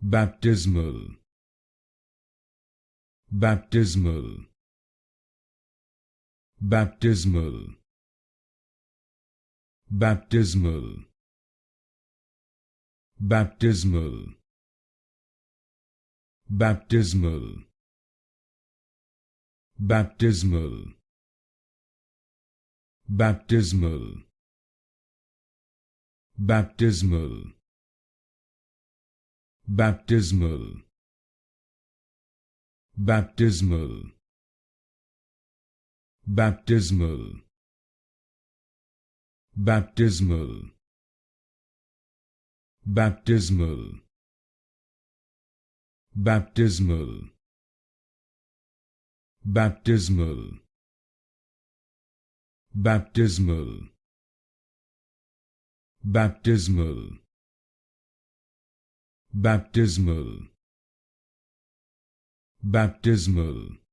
Baptismal, baptismal, baptismal, baptismal, baptismal, baptismal, baptismal, baptismal, baptismal, baptismal, baptismal, baptismal, baptismal, baptismal, baptismal, baptismal, baptismal, baptismal, baptismal, baptismal,